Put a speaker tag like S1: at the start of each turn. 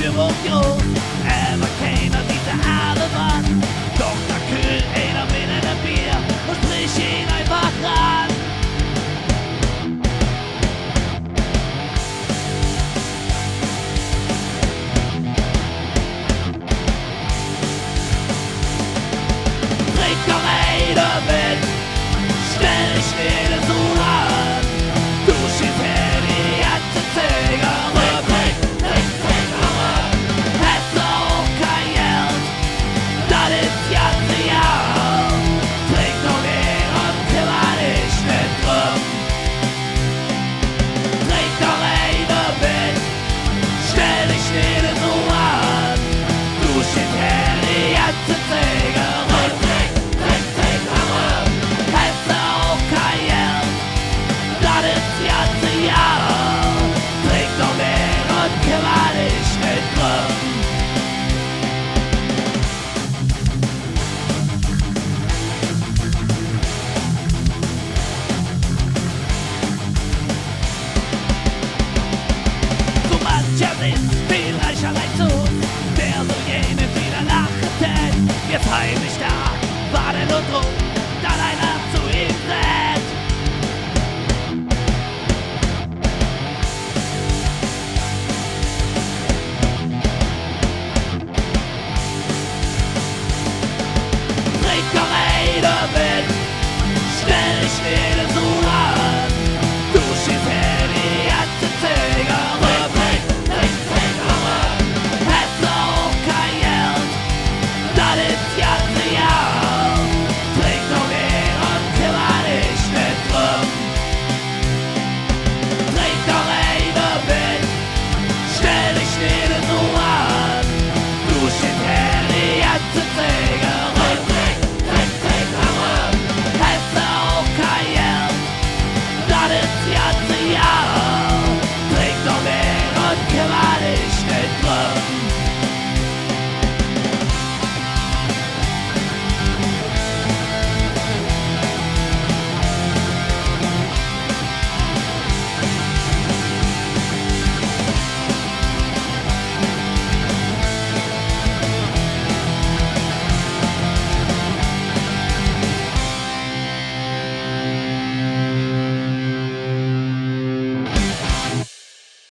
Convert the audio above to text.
S1: Eurovision er war keiner dieser alle Mann. Doch da kühlt einer mit einem Bier und sprich ihn einfach ran. Trink doch einer mit, stell dich nicht so an. Du schießt her die ganze Zigarette. Hättest auch kein Geld, das ist ja real. Trink doch her und kümmere dich nicht drum. Trink doch einer mit, stell dich nicht so an. Du schießt her die ganze Zigarette. So mancher sitzt